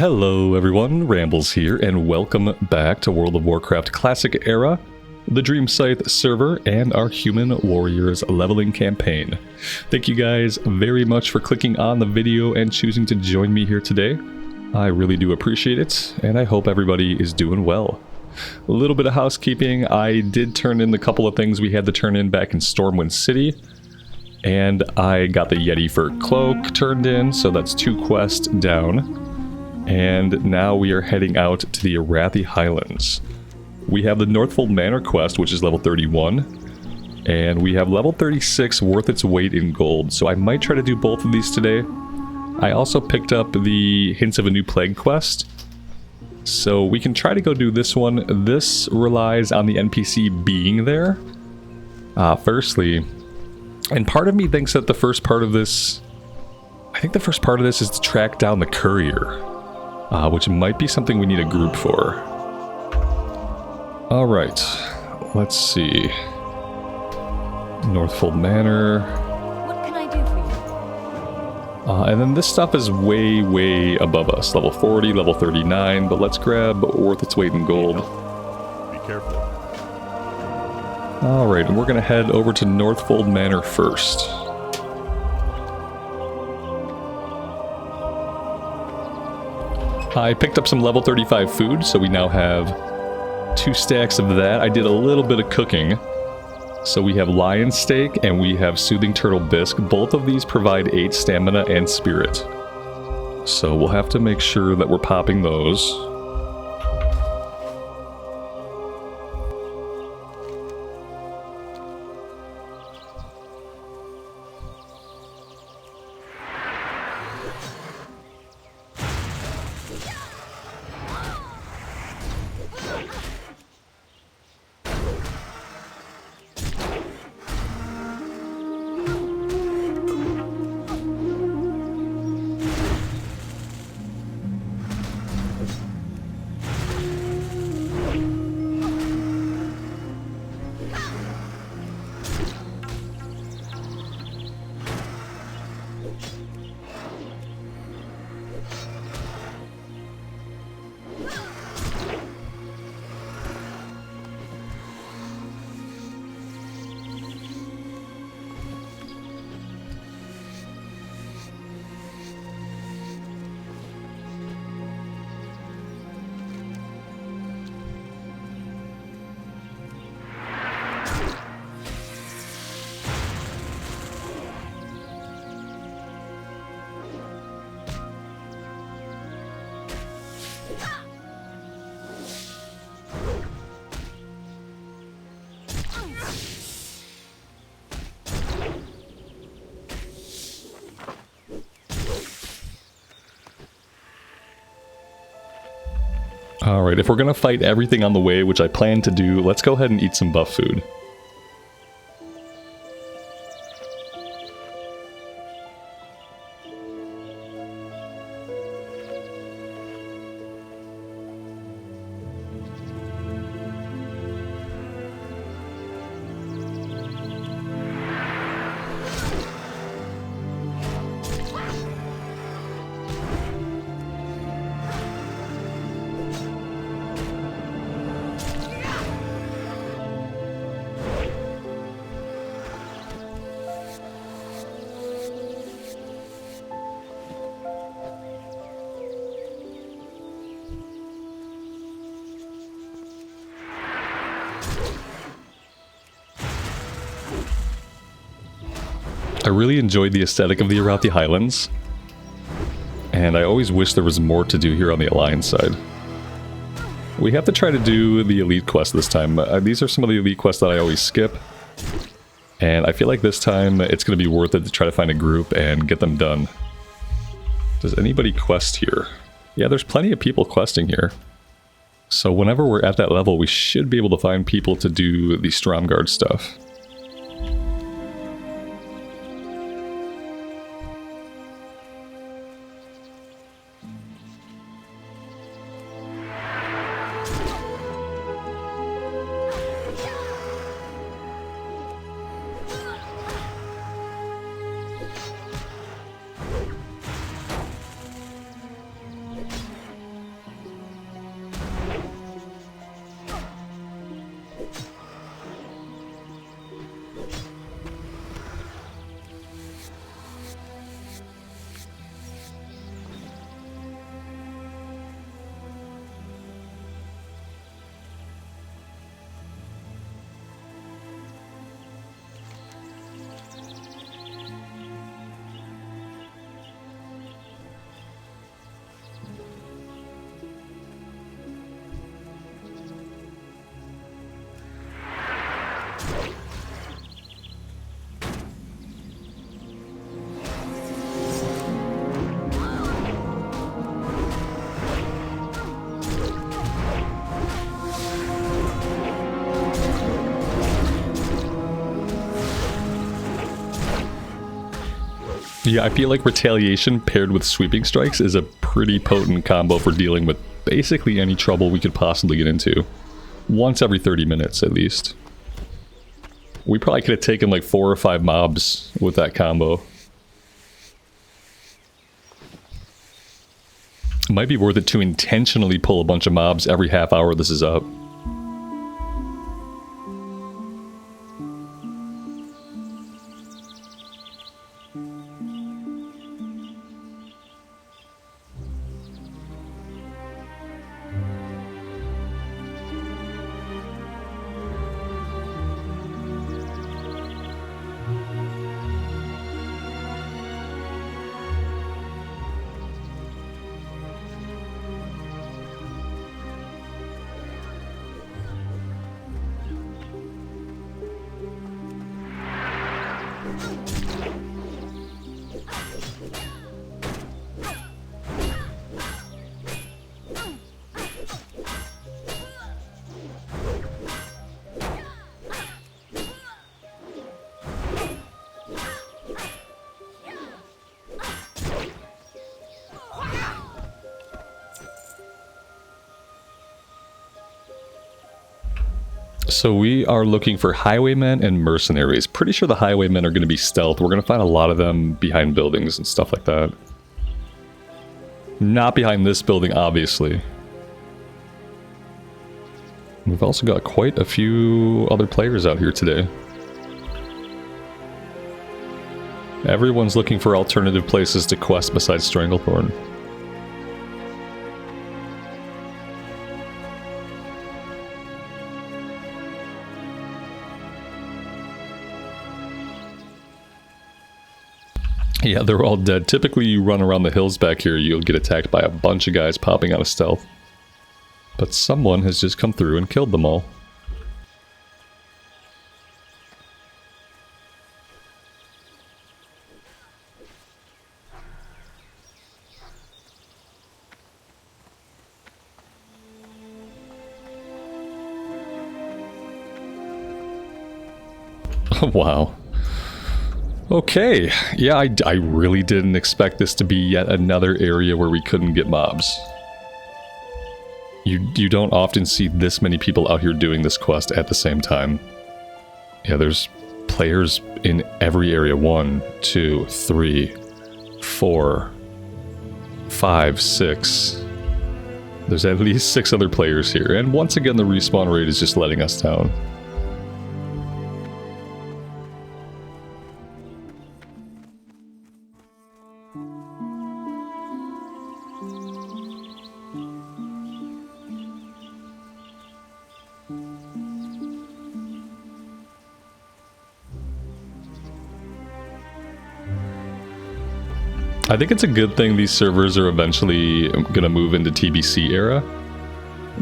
Hello everyone, Rambles here, and welcome back to World of Warcraft Classic Era, the Dreamcythe server, and our Human Warriors leveling campaign. Thank you guys very much for clicking on the video and choosing to join me here today. I really do appreciate it, and I hope everybody is doing well. A little bit of housekeeping. I did turn in the couple of things we had to turn in back in Stormwind City, and I got the Yeti Fur Cloak turned in, so that's 2 quests down. And now we are heading out to the Arathi Highlands. We have the Northfold Manor quest, which is level 31, and we have level 36 worth its weight in gold, so I might try to do both of these today. I also picked up the Hints of a New Plague quest, so we can try to go do this one. This relies on the NPC being there, firstly, and part of me thinks that the first part of this, I think the first part of this is to track down the courier. Which might be something we need a group for. Alright, let's see. Northfold Manor. What can I do for you? And then this stuff is way above us. Level 40, level 39, but let's grab worth its weight in gold. Be careful. Alright, and we're going to head over to Northfold Manor first. I picked up some level 35 food, so we now have 2 stacks of that. I did a little bit of cooking. So we have lion steak and we have soothing turtle bisque. Both of these provide 8 stamina and spirit. So we'll have to make sure that we're popping those. Alright, if we're gonna fight everything on the way, which I plan to do, let's go ahead and eat some buff food. I really enjoyed the aesthetic of the Arathi Highlands, and I always wish there was more to do here on the Alliance side. We have to try to do the Elite quest this time. These are some of the Elite quests that I always skip, and I feel like this time it's going to be worth it to try to find a group and get them done. Does anybody quest here? Yeah, there's plenty of people questing here. So whenever we're at that level, we should be able to find people to do the Stromguard stuff. Yeah, I feel like Retaliation paired with Sweeping Strikes is a pretty potent combo for dealing with basically any trouble we could possibly get into. Once every 30 minutes, at least. We probably could have taken like 4 or 5 mobs with that combo. It might be worth it to intentionally pull a bunch of mobs every half hour this is up. So we are looking for highwaymen and mercenaries. Pretty sure the highwaymen are going to be stealth. We're going to find a lot of them behind buildings and stuff like that. Not behind this building, obviously. We've also got quite a few other players out here today. Everyone's looking for alternative places to quest besides Stranglethorn. Yeah, they're all dead. Typically, you run around the hills back here, you'll get attacked by a bunch of guys popping out of stealth. But someone has just come through and killed them all. Wow. Okay, yeah, I really didn't expect this to be yet another area where we couldn't get mobs. You don't often see this many people out here doing this quest at the same time. Yeah, there's players in every area. 1, 2, 3, 4, 5, 6. There's at least 6 other players here, and once again the respawn rate is just letting us down. I think it's a good thing these servers are eventually going to move into TBC era,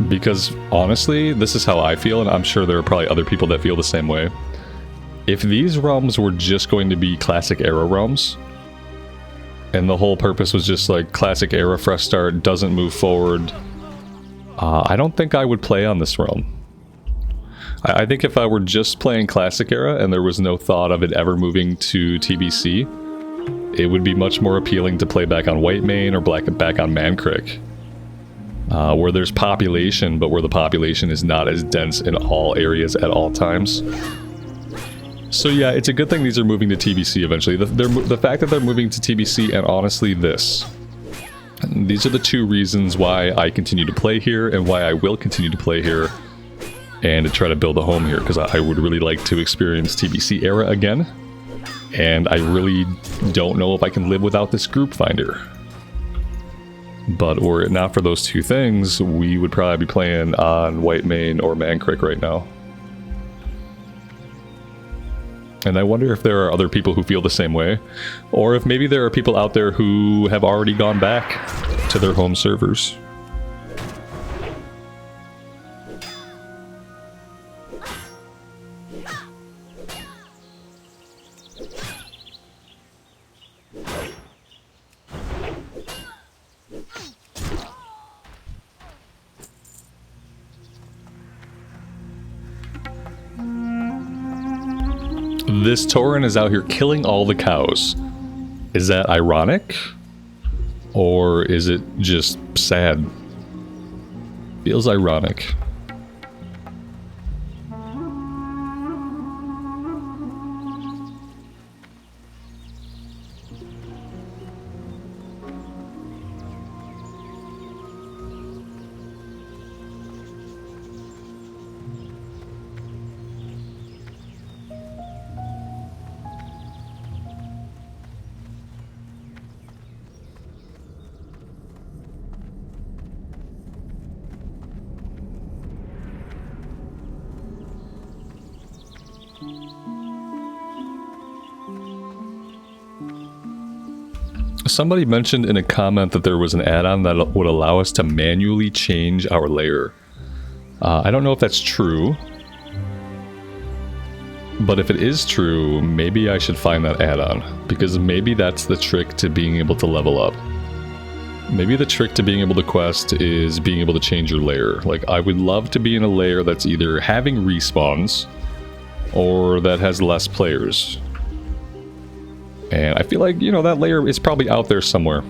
because honestly, this is how I feel, and I'm sure there are probably other people that feel the same way. If these realms were just going to be classic era realms, and the whole purpose was just like classic era, fresh start, doesn't move forward, I don't think I would play on this realm. I think if I were just playing classic era and there was no thought of it ever moving to TBC, it would be much more appealing to play back on Whitemane or back on Mankrik, where there's population, but where the population is not as dense in all areas at all times. So yeah, it's a good thing these are moving to TBC eventually. The fact that they're moving to TBC, and honestly this, these are the 2 reasons why I continue to play here and why I will continue to play here and to try to build a home here, because I would really like to experience TBC era again. And I really don't know if I can live without this group finder. But were it not for those 2 things, we would probably be playing on Whitemane or Mankrik right now. And I wonder if there are other people who feel the same way, or if maybe there are people out there who have already gone back to their home servers. This Tauren is out here killing all the cows. Is that ironic? Or is it just sad? Feels ironic. Somebody mentioned in a comment that there was an add-on that would allow us to manually change our layer. I don't know if that's true. But if it is true, maybe I should find that add-on. Because maybe that's the trick to being able to level up. Maybe the trick to being able to quest is being able to change your layer. Like, I would love to be in a layer that's either having respawns or that has less players. And I feel like, you know, that layer is probably out there somewhere.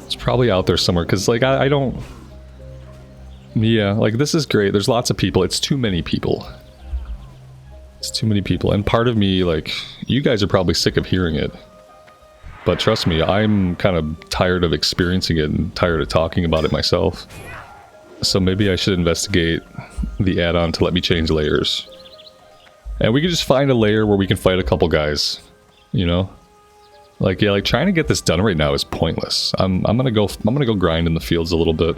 It's probably out there somewhere, because, like, I don't... Yeah, like, this is great. There's lots of people. It's too many people. It's too many people. And part of me, like, you guys are probably sick of hearing it. But trust me, I'm kind of tired of experiencing it and tired of talking about it myself. So maybe I should investigate the add-on to let me change layers. And we could just find a layer where we can fight a couple guys, you know? Like, yeah, like, trying to get this done right now is pointless. I'm gonna go grind in the fields a little bit.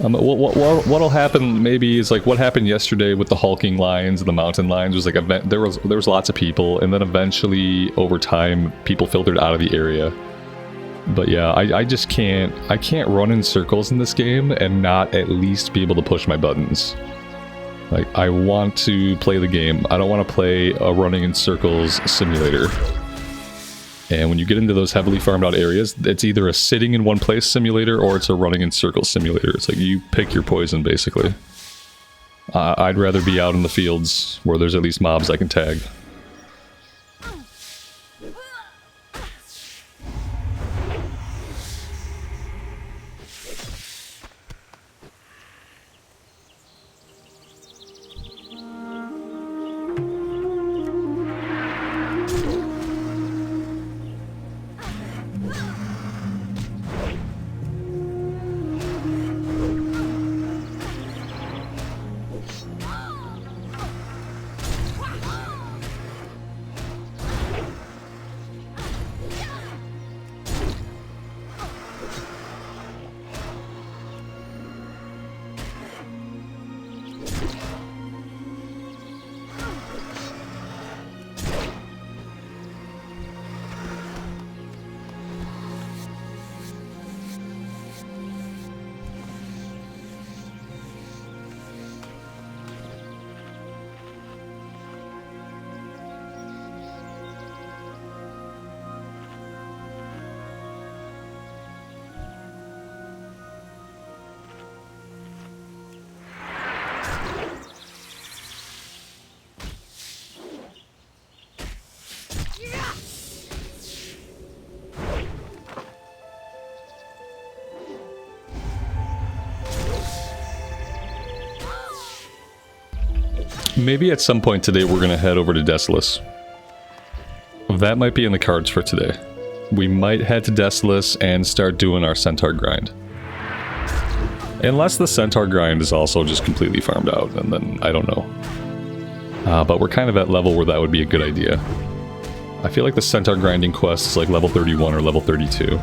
What'll happen maybe is like what happened yesterday with the hulking lions and the mountain lions was like there was lots of people, and then eventually over time people filtered out of the area. But yeah, I can't run in circles in this game and not at least be able to push my buttons. Like, I want to play the game. I don't want to play a running in circles simulator. And when you get into those heavily farmed out areas, it's either a sitting in one place simulator or it's a running in circles simulator. It's like you pick your poison, basically. I'd rather be out in the fields where there's at least mobs I can tag. Maybe at some point today we're gonna head over to Desolus. That might be in the cards for today. We might head to Desolus and start doing our Centaur grind. Unless the Centaur grind is also just completely farmed out, and then I don't know. But we're kind of at level where that would be a good idea. I feel like the Centaur grinding quest is like level 31 or level 32.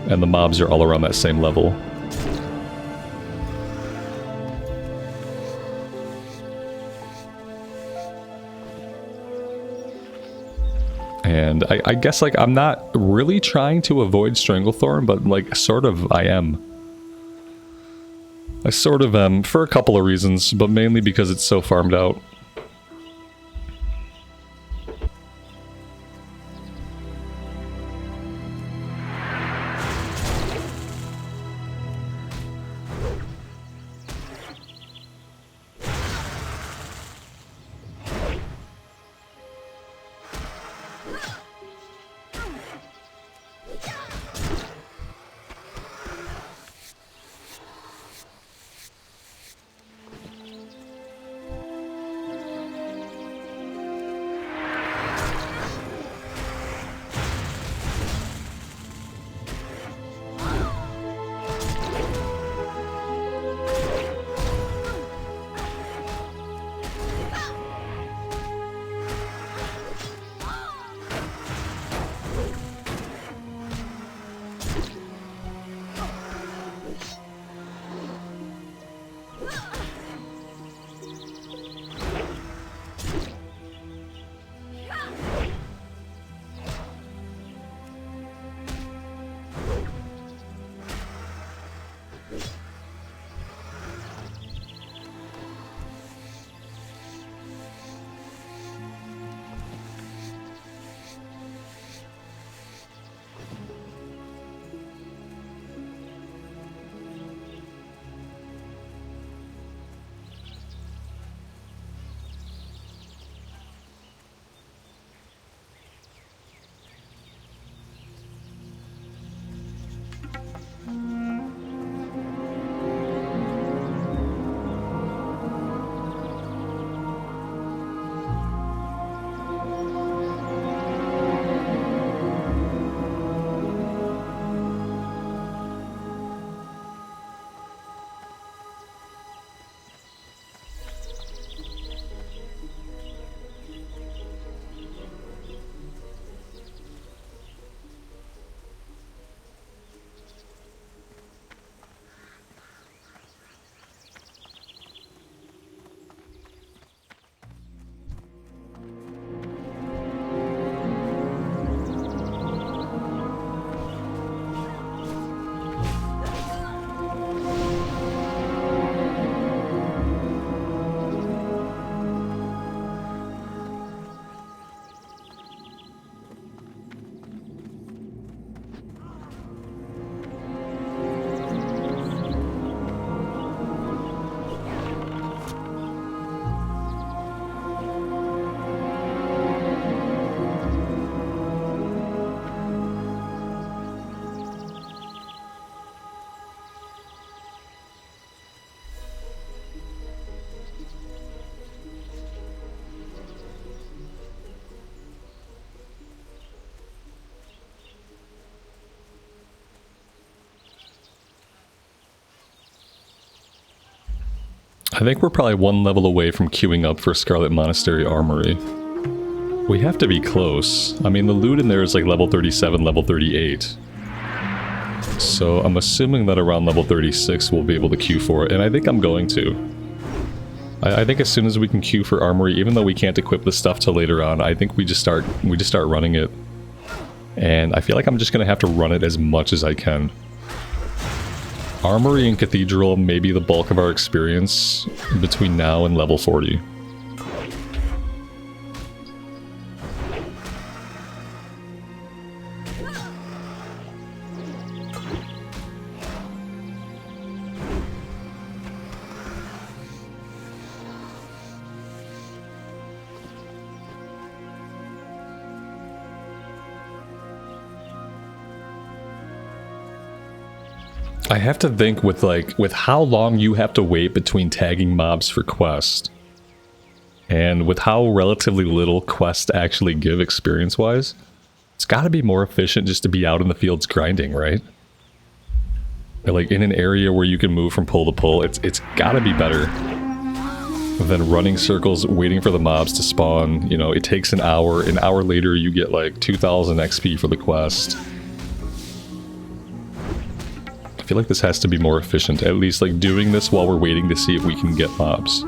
And the mobs are all around that same level. And I guess, like, I'm not really trying to avoid Stranglethorn, but, like, sort of I am. I sort of am, for a couple of reasons, but mainly because it's so farmed out. I think we're probably one level away from queuing up for Scarlet Monastery Armory. We have to be close. I mean, the loot in there is like level 37, level 38. So I'm assuming that around level 36 we'll be able to queue for it, and I think I'm going to. I think as soon as we can queue for Armory, even though we can't equip the stuff till later on, I think we just start running it. And I feel like I'm just gonna have to run it as much as I can. Armory and Cathedral may be the bulk of our experience between now and level 40. I have to think with how long you have to wait between tagging mobs for quest, and with how relatively little quests actually give experience-wise, it's got to be more efficient just to be out in the fields grinding, right? Or like in an area where you can move from pole to pole, it's got to be better than running circles waiting for the mobs to spawn. You know, it takes an hour later you get like 2000 XP for the quest. I feel like this has to be more efficient, at least like doing this while we're waiting to see if we can get mobs.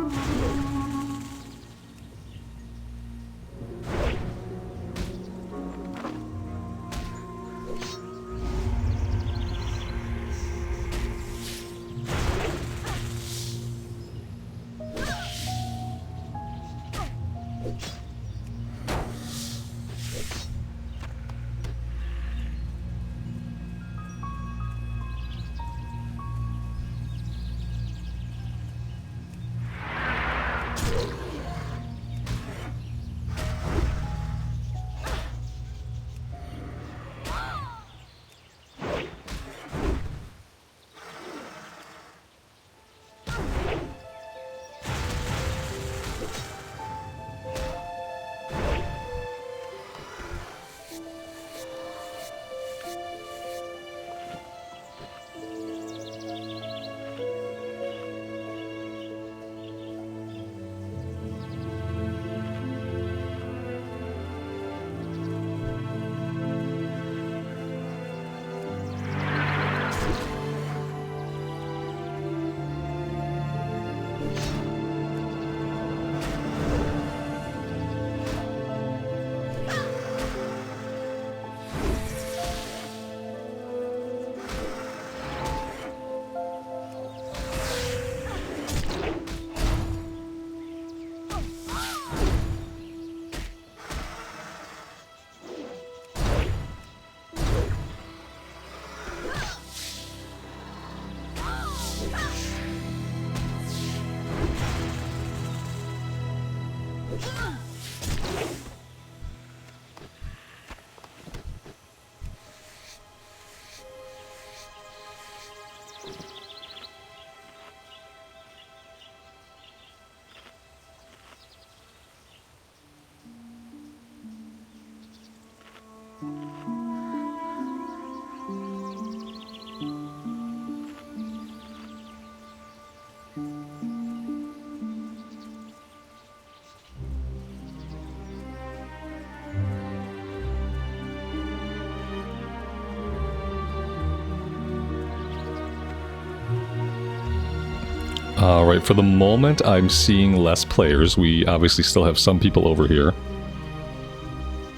Alright, for the moment I'm seeing less players. We obviously still have some people over here.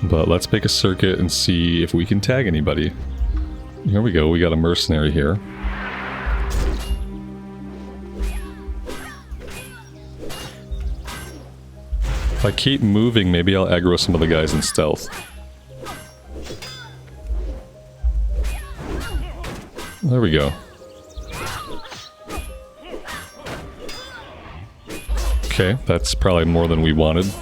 But let's make a circuit and see if we can tag anybody. Here we go, we got a mercenary here. If I keep moving, maybe I'll aggro some of the guys in stealth. There we go. Okay, that's probably more than we wanted.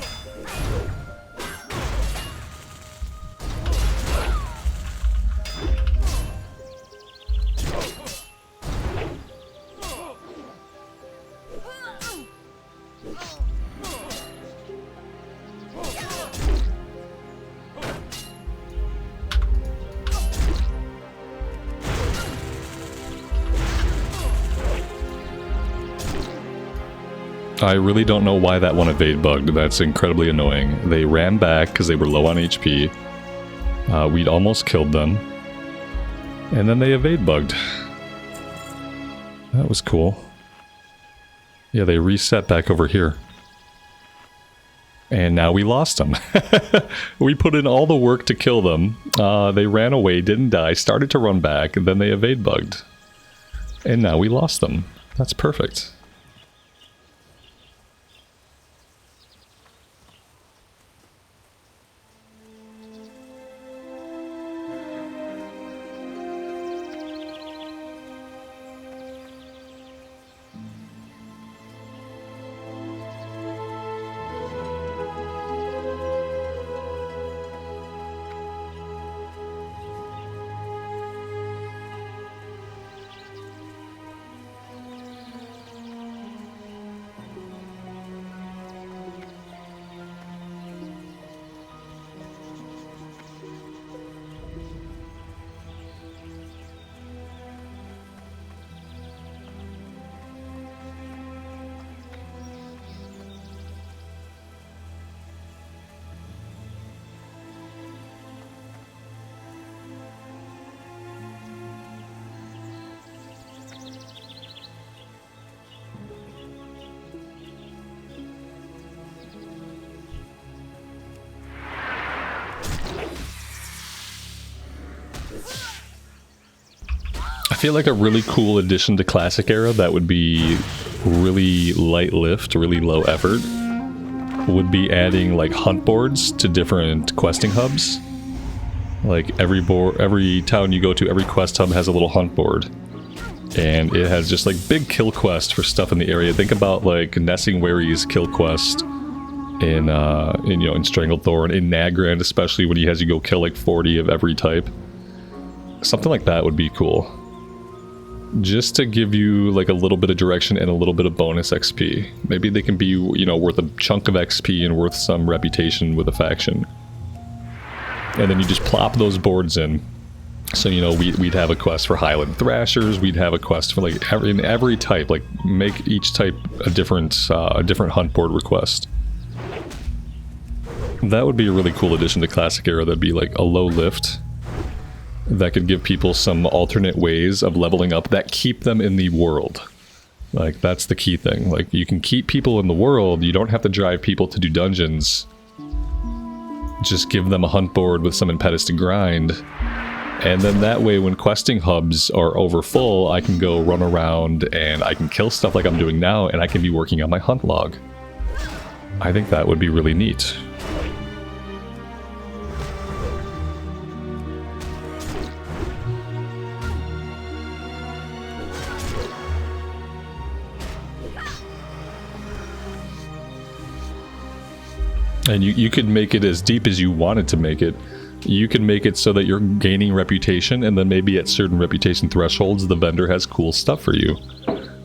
I really don't know why that one evade bugged. That's incredibly annoying. They ran back because they were low on HP. We'd almost killed them. And then they evade bugged. That was cool. Yeah, they reset back over here. And now we lost them. We put in all the work to kill them. They ran away, didn't die, started to run back, and then they evade bugged. And now we lost them. That's perfect. I feel like a really cool addition to Classic Era that would be really light lift, really low effort, would be adding like hunt boards to different questing hubs. Like every town you go to, every quest hub has a little hunt board. And it has just like big kill quest for stuff in the area. Think about like Nessing Wary's kill quest in Stranglethorn, in Nagrand, especially when he has you go kill like 40 of every type. Something like that would be cool. Just to give you like a little bit of direction and a little bit of bonus XP. Maybe they can be, you know, worth a chunk of XP and worth some reputation with a faction. And then you just plop those boards in. So, you know, we'd have a quest for Highland Thrashers, we'd have a quest for like every type, like make each type a different hunt board request. That would be a really cool addition to Classic Era. That'd be like a low lift that could give people some alternate ways of leveling up that keep them in the world. Like, that's the key thing. Like, you can keep people in the world, you don't have to drive people to do dungeons. Just give them a hunt board with some impetus to grind. And then that way, when questing hubs are over full, I can go run around and I can kill stuff like I'm doing now, and I can be working on my hunt log. I think that would be really neat. And you could make it as deep as you wanted to make it. You can make it so that you're gaining reputation, and then maybe at certain reputation thresholds, the vendor has cool stuff for you.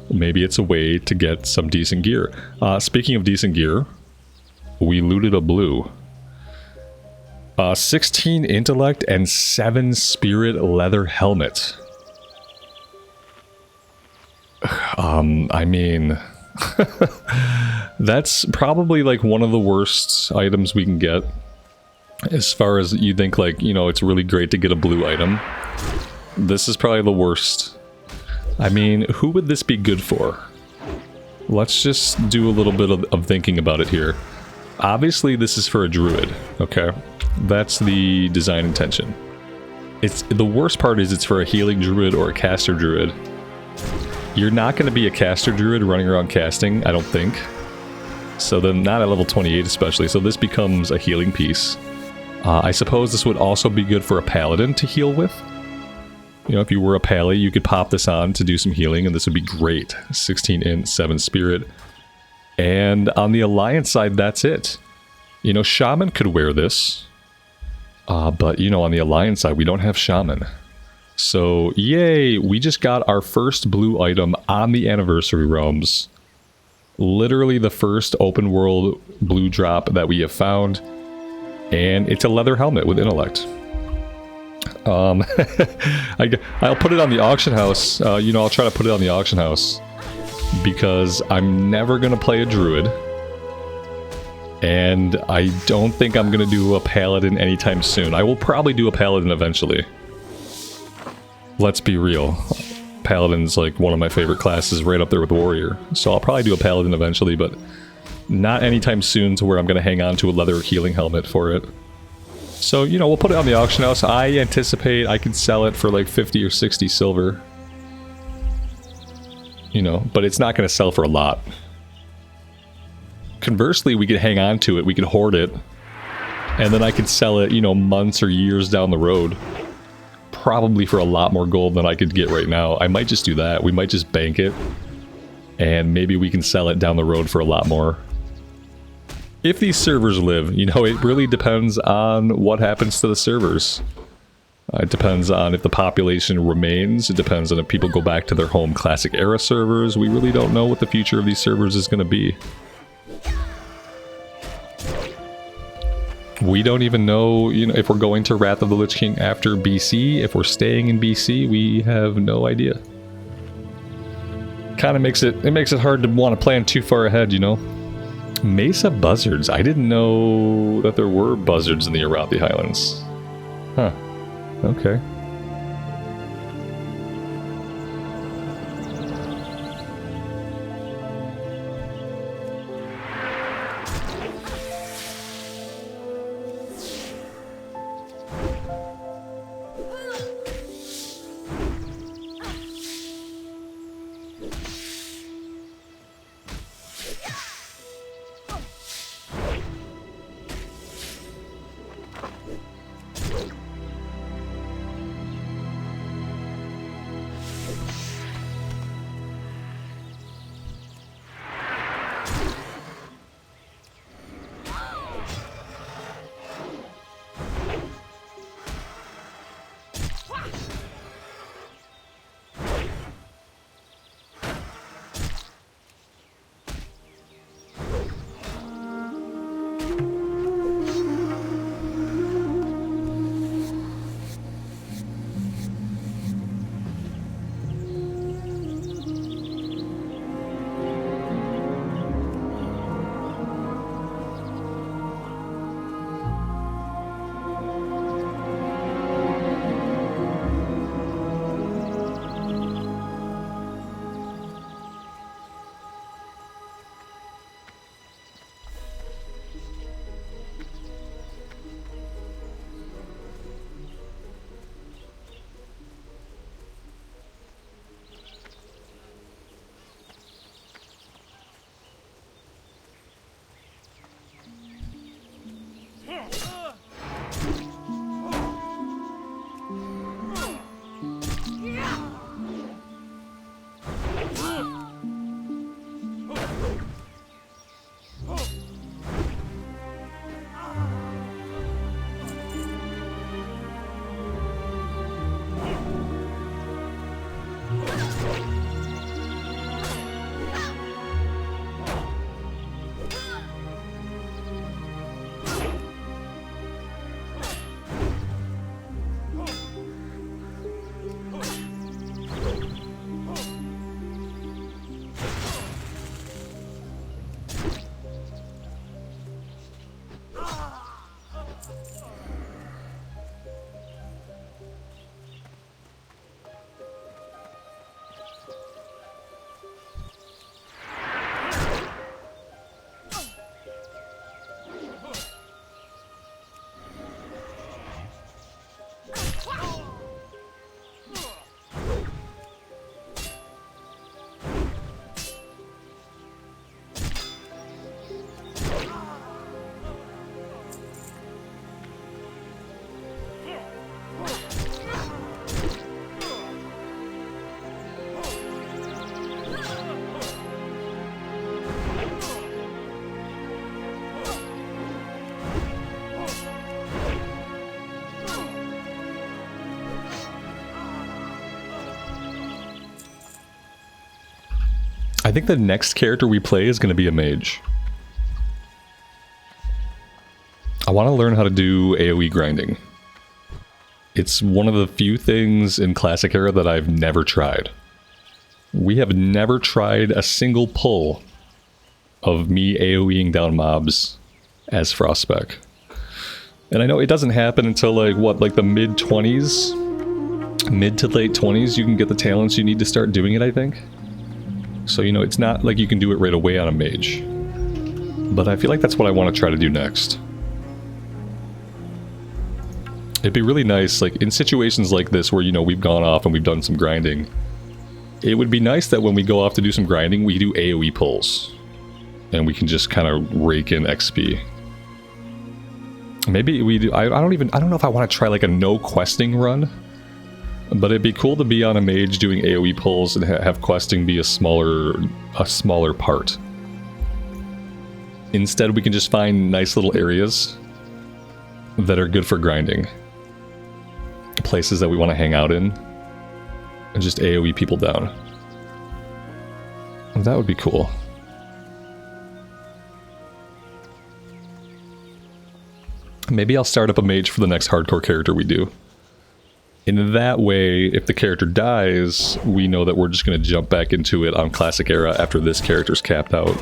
Maybe it's a way to get some decent gear. Speaking of decent gear, we looted a blue. 16 intellect and 7 spirit leather helmet. I mean... That's probably like one of the worst items we can get. As far as you think, like, you know, it's really great to get a blue item. This is probably the worst. I mean, who would this be good for? Let's just do a little bit of thinking about it here. Obviously, this is for a druid, okay? That's the design intention. The worst part is it's for a healing druid or a caster druid. You're not going to be a caster druid running around casting, I don't think. So then, not at level 28 especially, so this becomes a healing piece. I suppose this would also be good for a paladin to heal with. You know, if you were a pally, you could pop this on to do some healing, and this would be great. 16 int, 7 spirit. And on the alliance side, that's it. You know, shaman could wear this. But, you know, on the alliance side, we don't have shaman. So, yay, we just got our first blue item on the Anniversary Realms. Literally the first open world blue drop that we have found. And it's a leather helmet with intellect. I'll put it on the auction house. You know, I'll try to put it on the auction house. because I'm never going to play a druid. And I don't think I'm going to do a paladin anytime soon. I will probably do a paladin eventually. Let's be real. Paladin's like one of my favorite classes, right up there with warrior. So I'll probably do a paladin eventually, but not anytime soon to where I'm going to hang on to a leather healing helmet for it. So, you know, we'll put it on the auction house. I anticipate I can sell it for like 50 or 60 silver. You know, but it's not going to sell for a lot. Conversely, we could hang on to it, we could hoard it, and then I could sell it, you know, months or years down the road. Probably for a lot more gold than I could get right now. I might just do that. We might just bank it, and maybe we can sell it down the road for a lot more. If these servers live, you know, it really depends on what happens to the servers. It depends on if the population remains. It depends on if people go back to their home classic era servers. We really don't know what the future of these servers is going to be. We don't even know, you know, if we're going to Wrath of the Lich King after BC. If we're staying in BC, we have no idea. Kind of makes it hard to want to plan too far ahead, you know. Mesa buzzards. I didn't know that there were buzzards in the Arathi Highlands. Huh. Okay. I think the next character we play is going to be a mage. I want to learn how to do AoE grinding. It's one of the few things in Classic Era that I've never tried. We have never tried a single pull of me AoEing down mobs as Frostback. And I know it doesn't happen until like, what, like the mid-20s? Mid to late 20s, you can get the talents you need to start doing it, I think. So, you know, it's not like you can do it right away on a mage. But I feel like that's what I want to try to do next. It'd be really nice, like, in situations like this where, you know, we've gone off and we've done some grinding. It would be nice that when we go off to do some grinding, we do AoE pulls. And we can just kind of rake in XP. Maybe we do, I don't know if I want to try like a no questing run. But it'd be cool to be on a mage doing AoE pulls and have questing be a smaller part. Instead, we can just find nice little areas that are good for grinding. Places that we want to hang out in. And just AoE people down. That would be cool. Maybe I'll start up a mage for the next hardcore character we do. In that way, if the character dies, we know that we're just going to jump back into it on Classic Era after this character's capped out.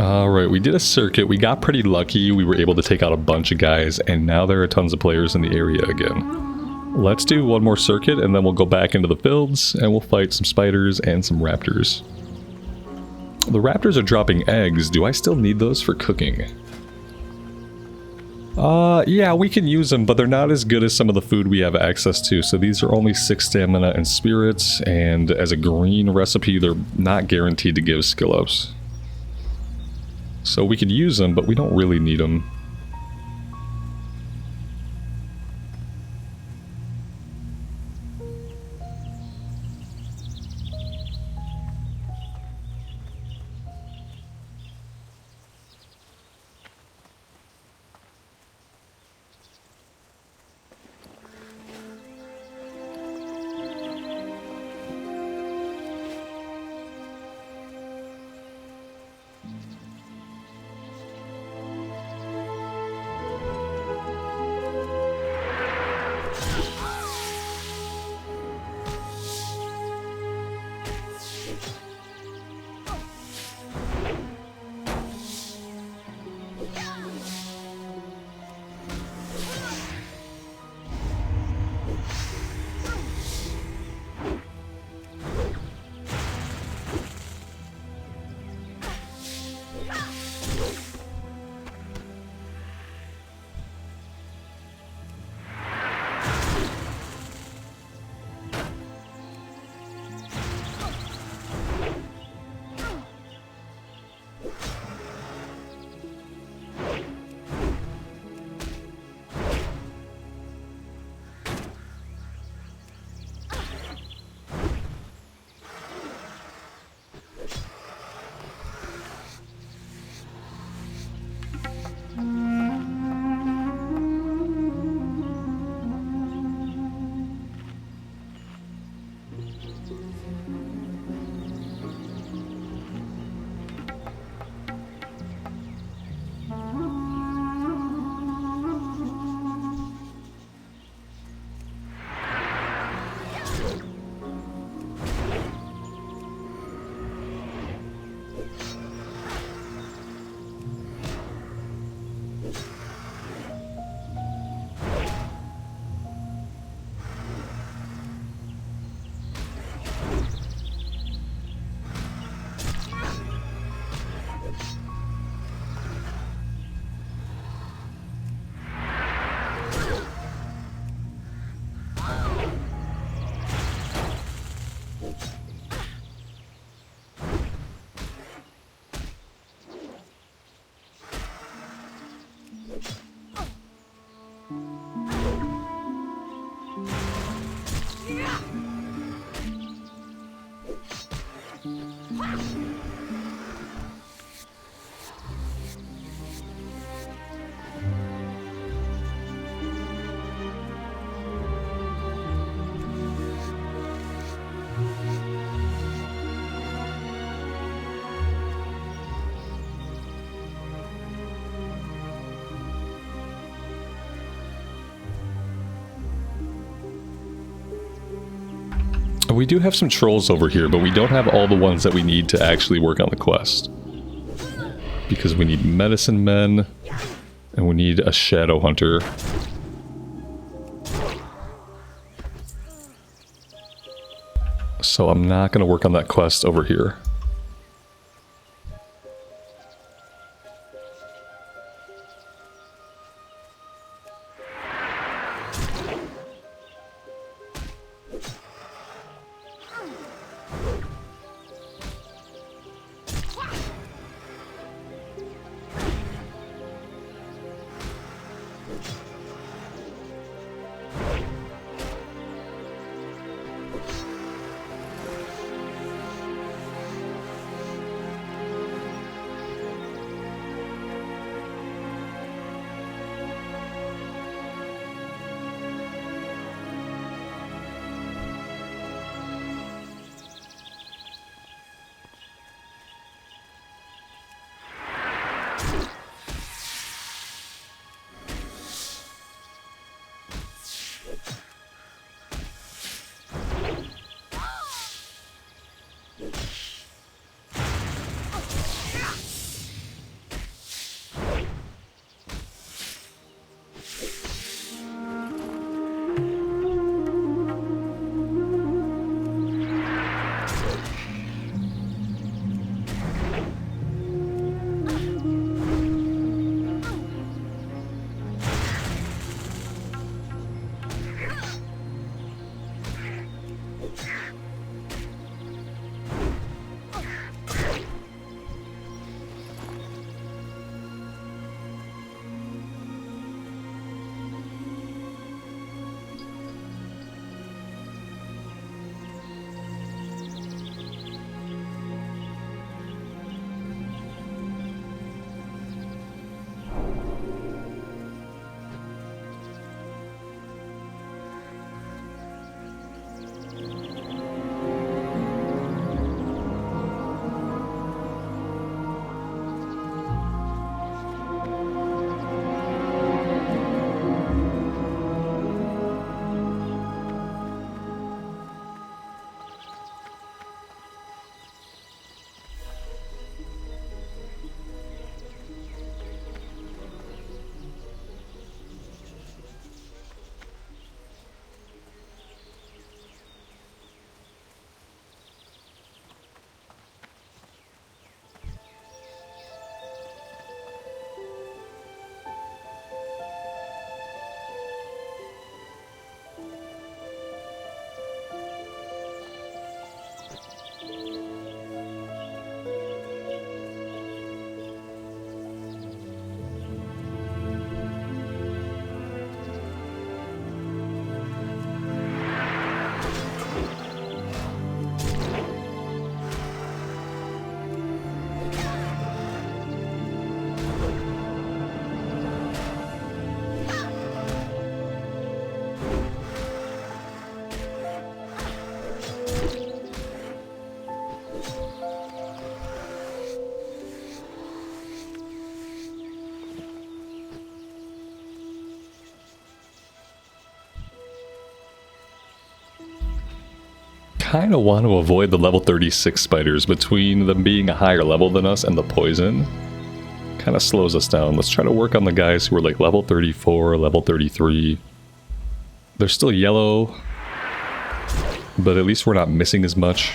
Alright, we did a circuit, we got pretty lucky, we were able to take out a bunch of guys, and now there are tons of players in the area again. Let's do one more circuit, and then we'll go back into the fields, and we'll fight some spiders and some raptors. The raptors are dropping eggs, do I still need those for cooking? Yeah, we can use them, but they're not as good as some of the food we have access to, so these are only 6 stamina and spirits, and as a green recipe, they're not guaranteed to give skill ups. So we could use them, but we don't really need them. We do have some trolls over here, but we don't have all the ones that we need to actually work on the quest. Because we need medicine men, and we need a shadow hunter. So I'm not going to work on that quest over here. Kind of want to avoid the level 36 spiders. Between them being a higher level than us and the poison kind of slows us down. Let's try to work on the guys who are like level 34, level 33. They're still yellow, but at least we're not missing as much.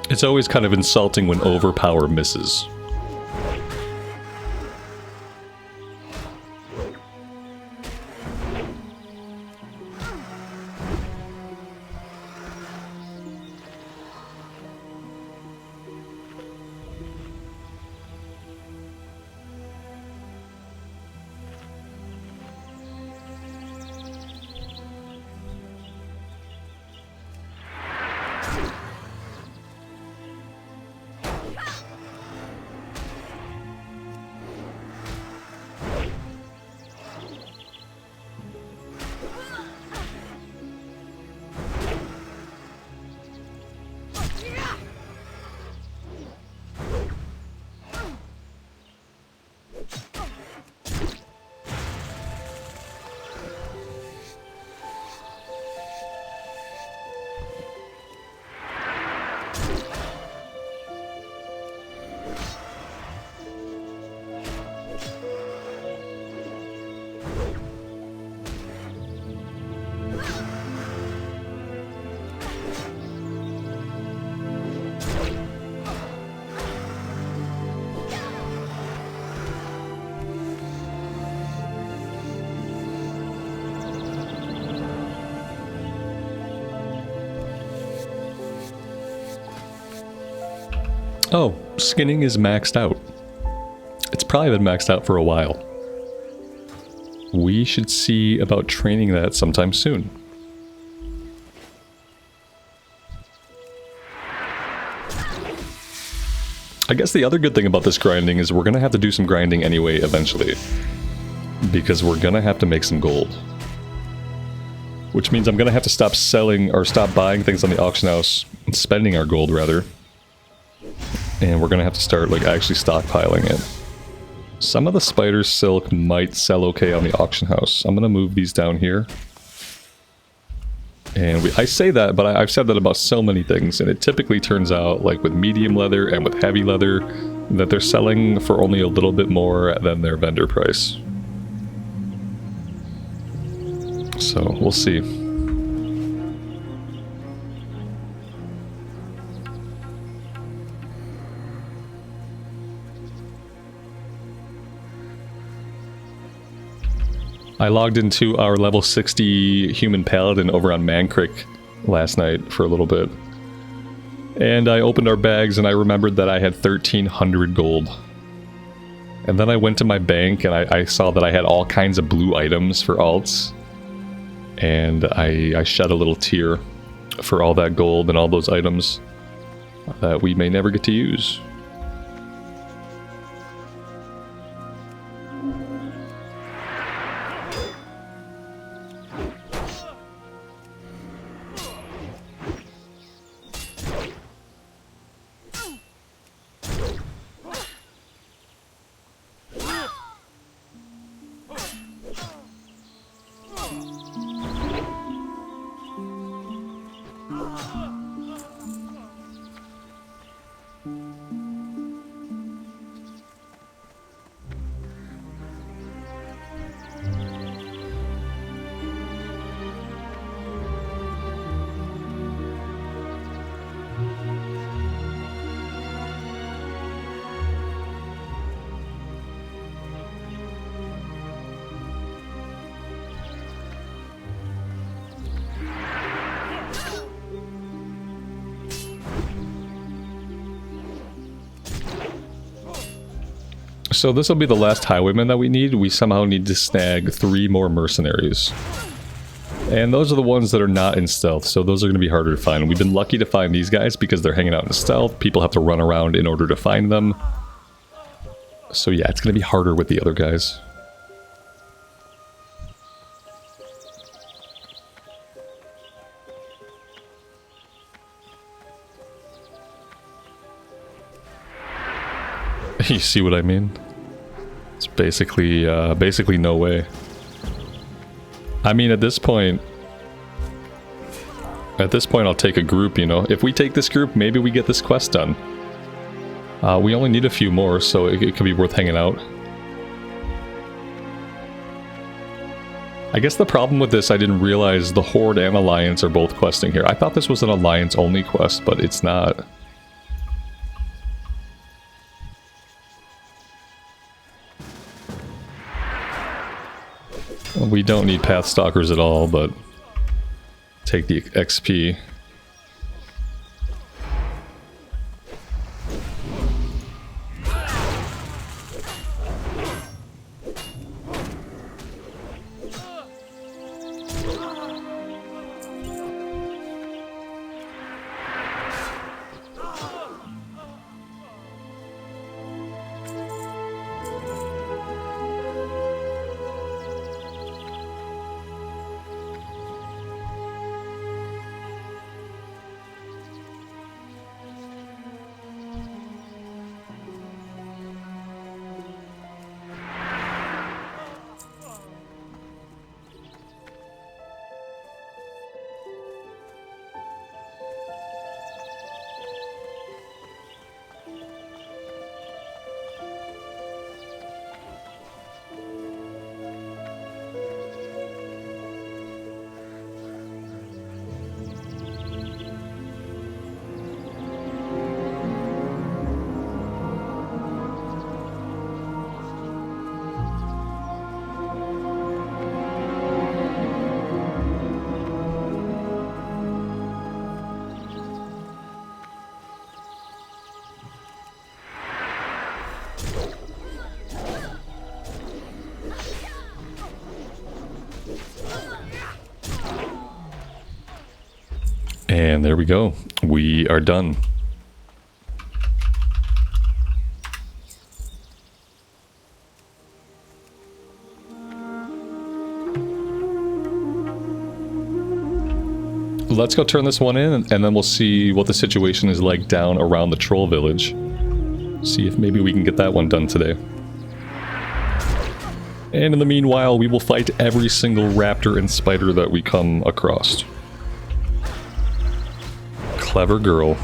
It's always kind of insulting when overpower misses. Oh, skinning is maxed out. It's probably been maxed out for a while. We should see about training that sometime soon. I guess the other good thing about this grinding is we're going to have to do some grinding anyway eventually. Because we're going to have to make some gold. Which means I'm going to have to stop selling, or stop buying things on the auction house, spending our gold rather. And we're going to have to start like actually stockpiling it. Some of the spider silk might sell okay on the auction house. I'm going to move these down here. And I say that, but I've said that about so many things, and it typically turns out, like with medium leather and with heavy leather, that they're selling for only a little bit more than their vendor price. So, we'll see. I logged into our level 60 human paladin over on Man Creek last night for a little bit. And I opened our bags and I remembered that I had 1,300 gold. And then I went to my bank and I saw that I had all kinds of blue items for alts. And I shed a little tear for all that gold and all those items that we may never get to use. So this will be the last highwayman that we need. We somehow need to snag 3 more mercenaries. And those are the ones that are not in stealth, so those are going to be harder to find. We've been lucky to find these guys because they're hanging out in stealth. People have to run around in order to find them. So yeah, it's going to be harder with the other guys. You see what I mean? It's basically no way. I mean, at this point, I'll take a group, you know. If we take this group, maybe we get this quest done. We only need a few more, so it could be worth hanging out. I guess the problem with this, I didn't realize the Horde and Alliance are both questing here. I thought this was an Alliance-only quest, but it's not. We don't need Pathstalkers at all, but take the XP. And there we go. We are done. Let's go turn this one in, and then we'll see what the situation is like down around the troll village. See if maybe we can get that one done today. And in the meanwhile, we will fight every single raptor and spider that we come across. Clever girl.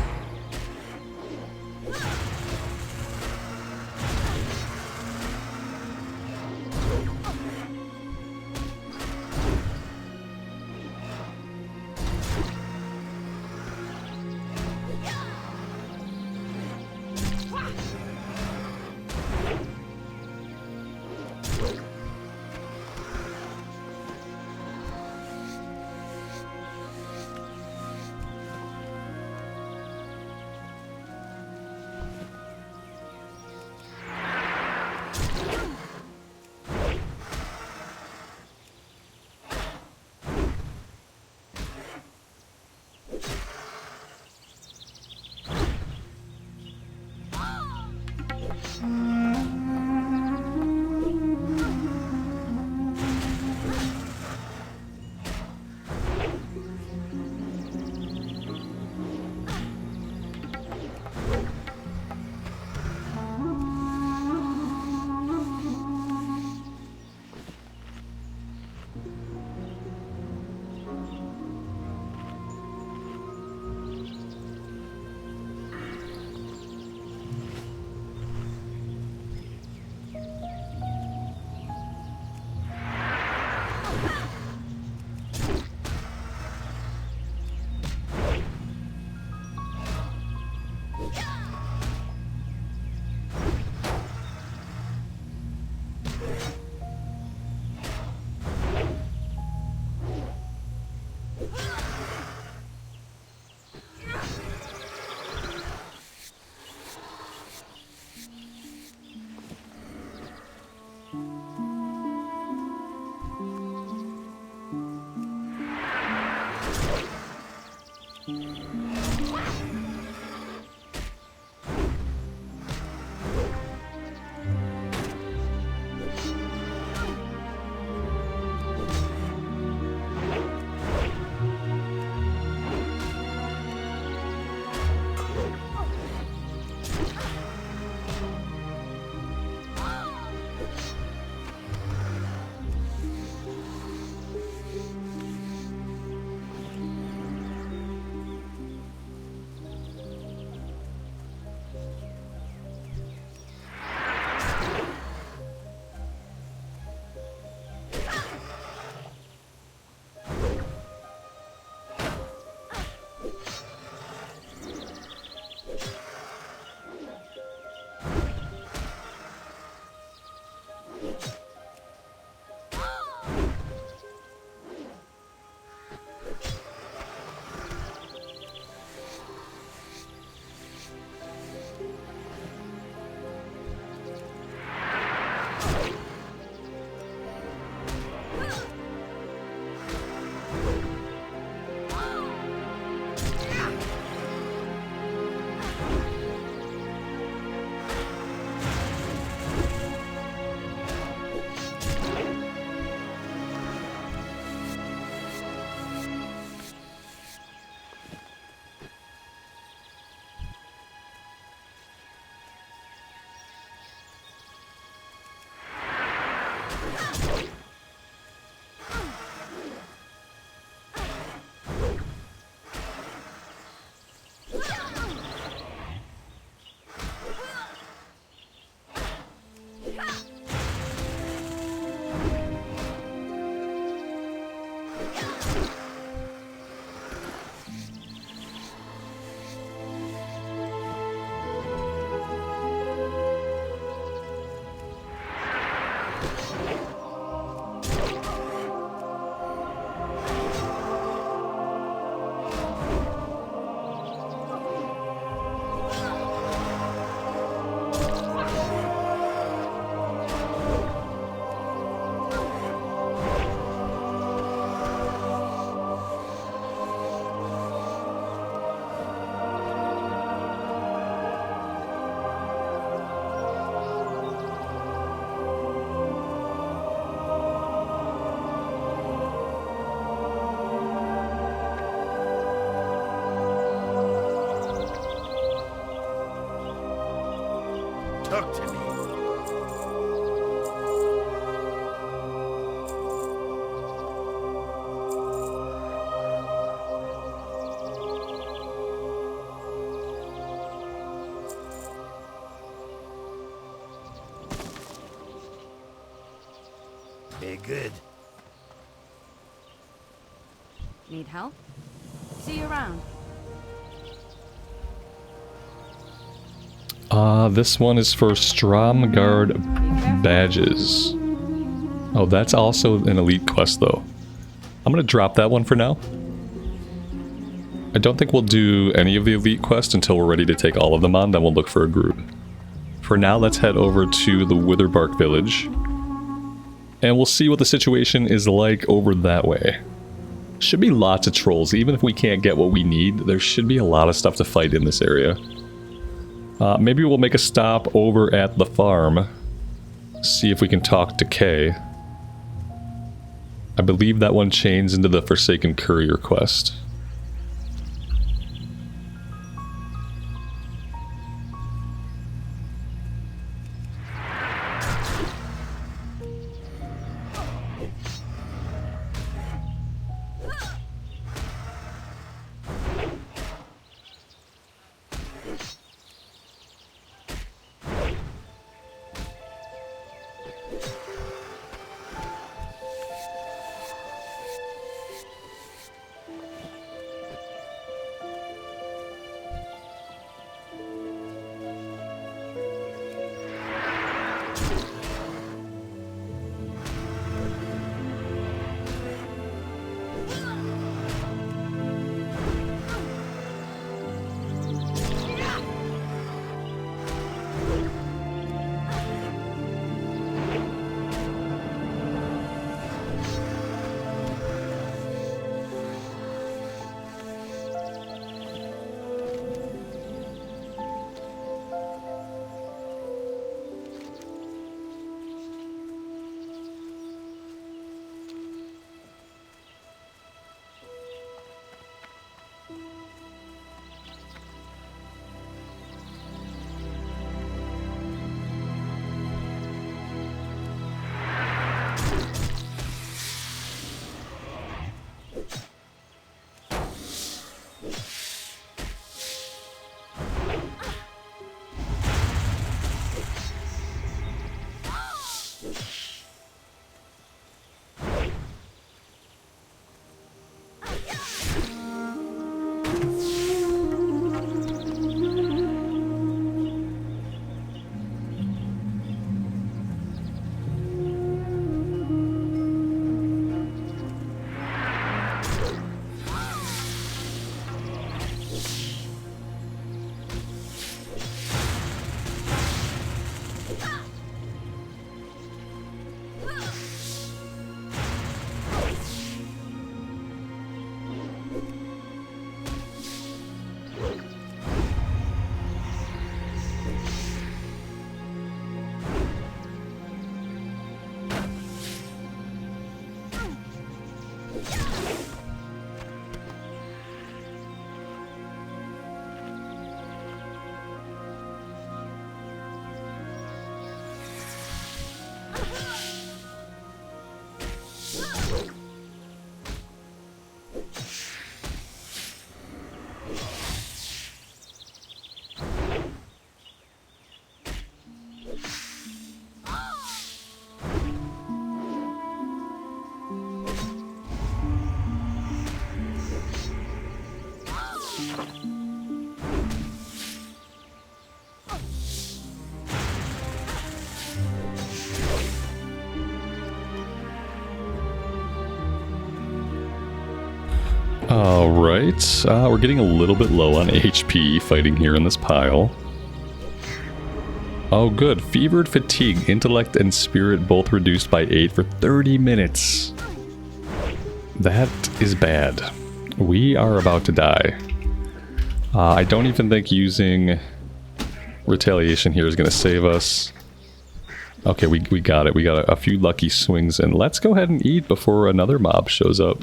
to me. Be good. Need help? See you around. This one is for Stromgard badges. Oh, that's also an elite quest, though. I'm gonna drop that one for now. I don't think we'll do any of the elite quests until we're ready to take all of them on, then we'll look for a group. For now, let's head over to the Witherbark village. And we'll see what the situation is like over that way. Should be lots of trolls. Even if we can't get what we need, there should be a lot of stuff to fight in this area. Maybe we'll make a stop over at the farm. See if we can talk to Kay. I believe that one chains into the Forsaken Courier quest. Alright, we're getting a little bit low on HP fighting here in this pile. Oh good, fevered fatigue, intellect and spirit both reduced by 8 for 30 minutes. That is bad. We are about to die. I don't even think using retaliation here is going to save us. Okay, we got it. We got a few lucky swings, and let's go ahead and eat before another mob shows up.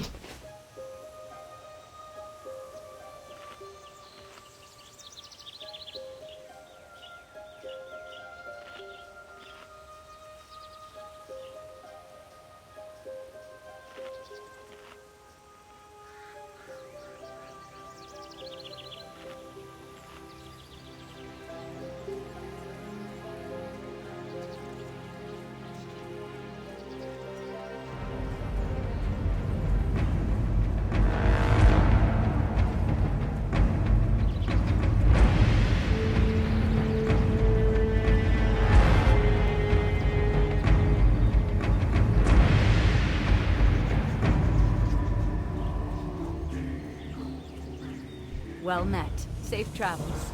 Well met. Safe travels.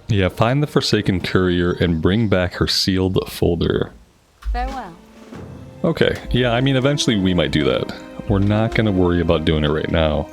Yeah, find the Forsaken Courier and bring back her sealed folder. Farewell. Okay, yeah, I mean, eventually we might do that. We're not going to worry about doing it right now.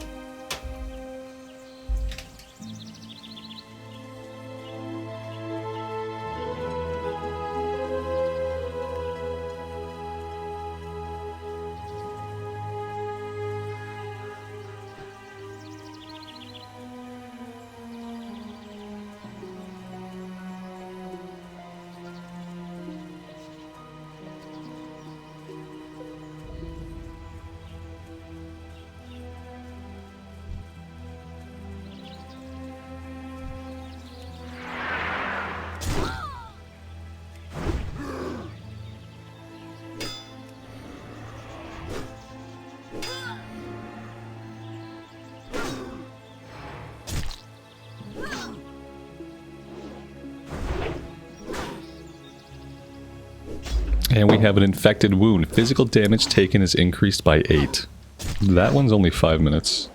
And we have an infected wound. Physical damage taken is increased by 8. That one's only 5 minutes.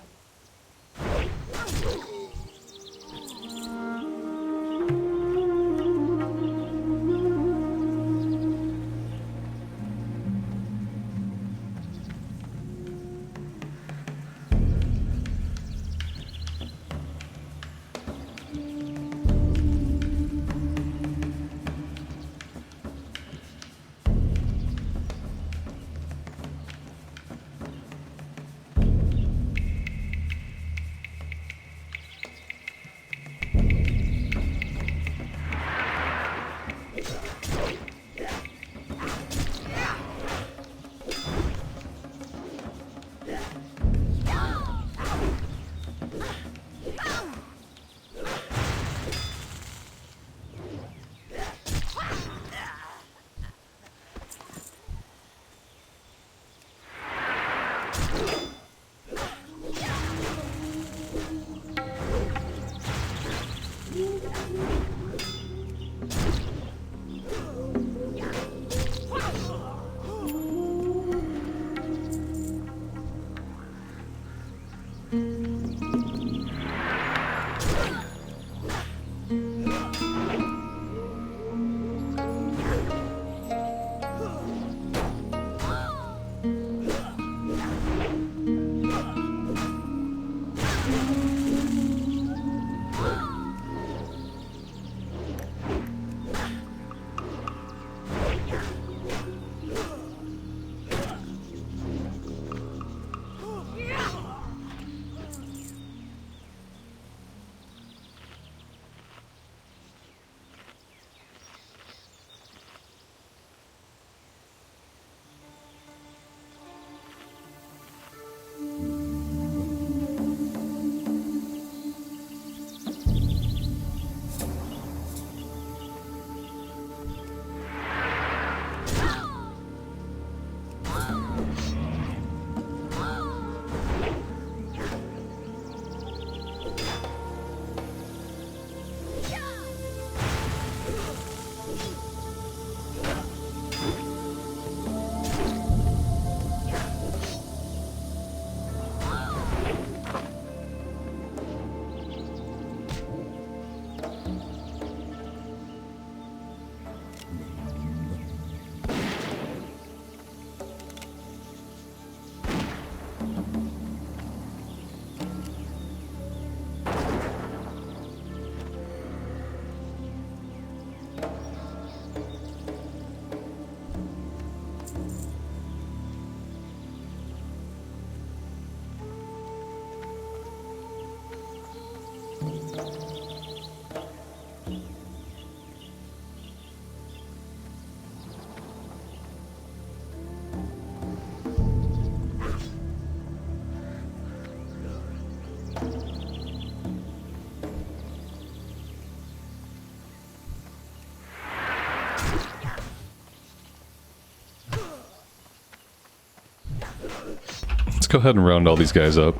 Let's go ahead and round all these guys up.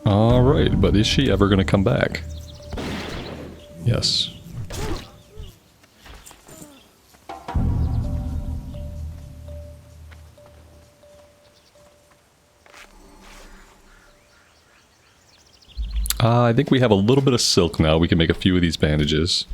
Alright, but is she ever going to come back? Yes. I think we have a little bit of silk now. We can make a few of these bandages.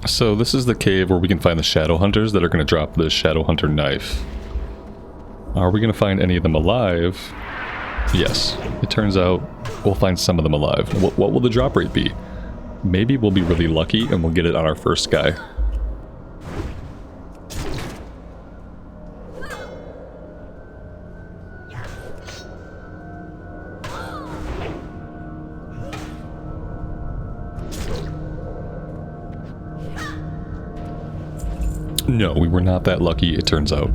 So this is the cave where we can find the shadow hunters that are going to drop the shadow hunter knife. Are we going to find any of them alive? Yes. It turns out we'll find some of them alive. What will the drop rate be? Maybe we'll be really lucky and we'll get it on our first guy. No, we were not that lucky, it turns out.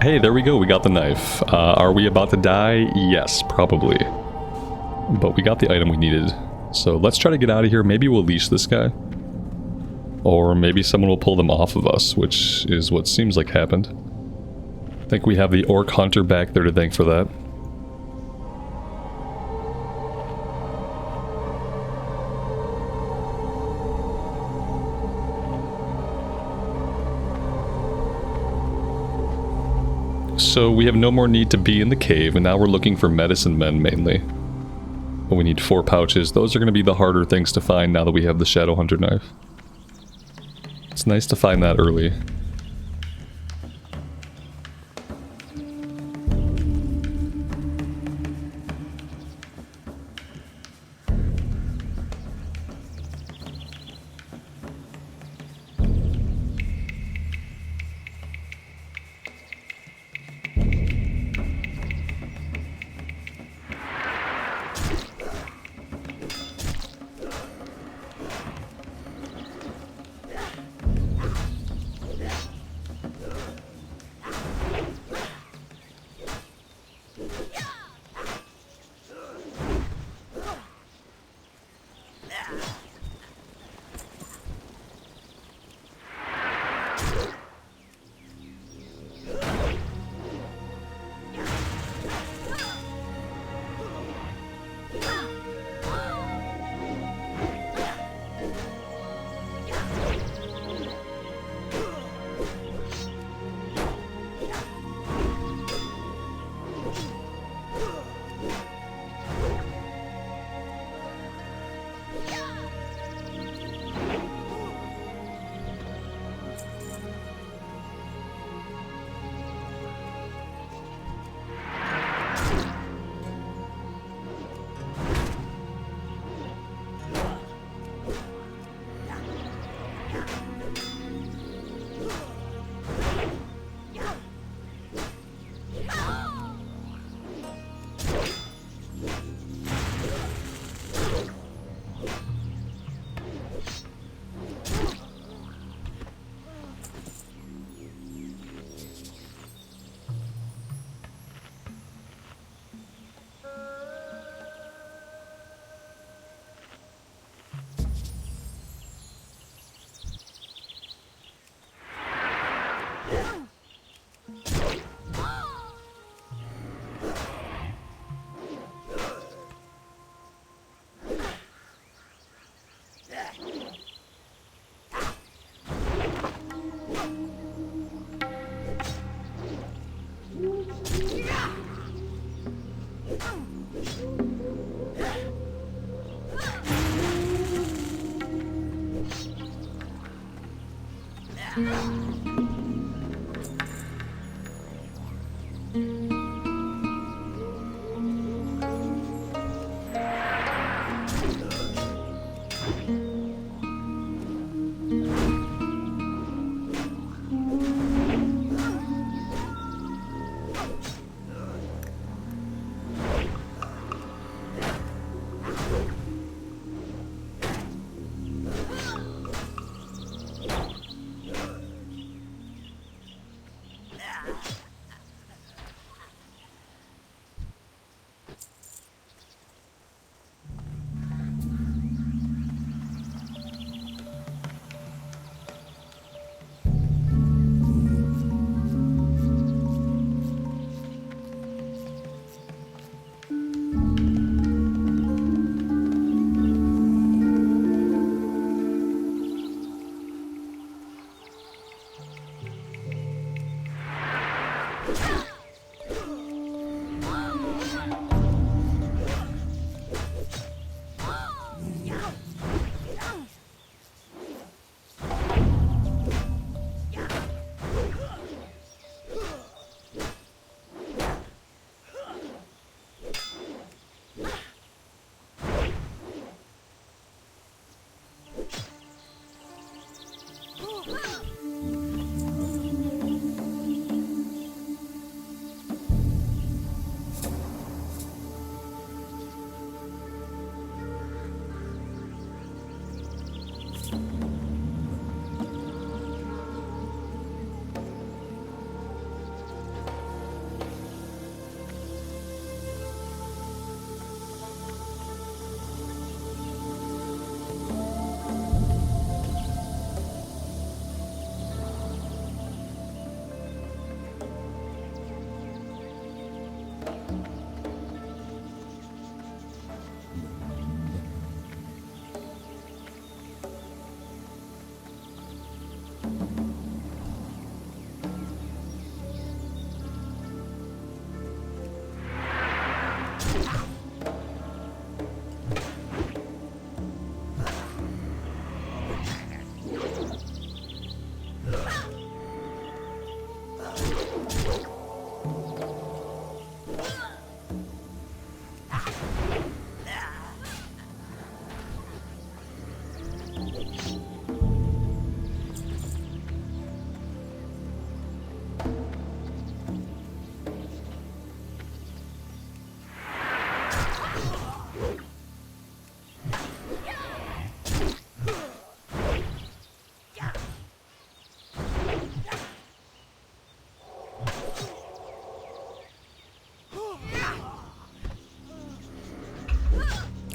Hey, there we go, we got the knife. Are we about to die? Yes, probably. But we got the item we needed. So let's try to get out of here. Maybe we'll leash this guy. Or maybe someone will pull them off of us, which is what seems like happened. I think we have the orc hunter back there to thank for that. So we have no more need to be in the cave, and now we're looking for medicine men mainly. But we need 4 pouches. Those are going to be the harder things to find now that we have the Shadow Hunter knife. It's nice to find that early.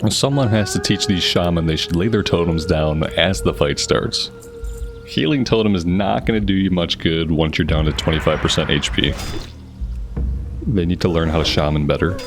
Someone has to teach these shaman they should lay their totems down as the fight starts. Healing Totem is not going to do you much good once you're down to 25% HP. They need to learn how to shaman better.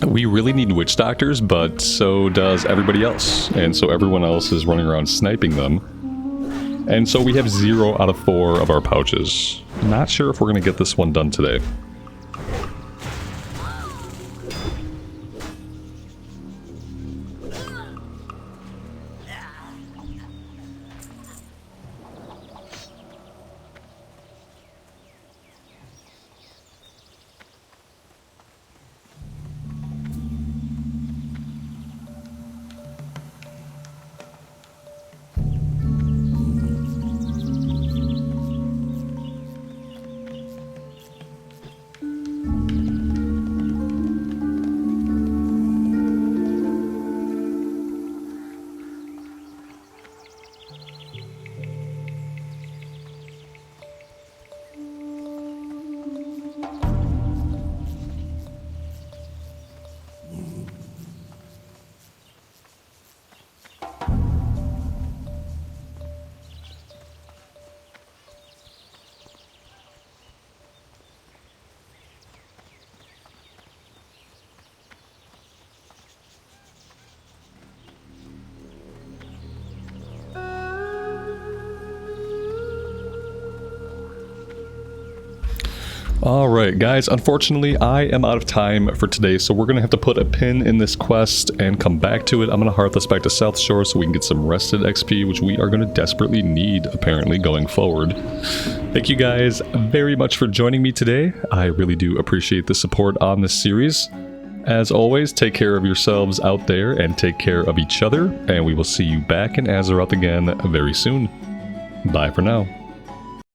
We really need witch doctors, but so does everybody else. And so everyone else is running around sniping them. And so we have 0 out of 4 of our pouches. Not sure if we're going to get this one done today. Alright guys, unfortunately I am out of time for today, so we're going to have to put a pin in this quest and come back to it. I'm going to heartless back to South Shore so we can get some rested XP, which we are going to desperately need apparently going forward. Thank you guys very much for joining me today. I really do appreciate the support on this series. As always, take care of yourselves out there and take care of each other, and we will see you back in Azeroth again very soon. Bye for now.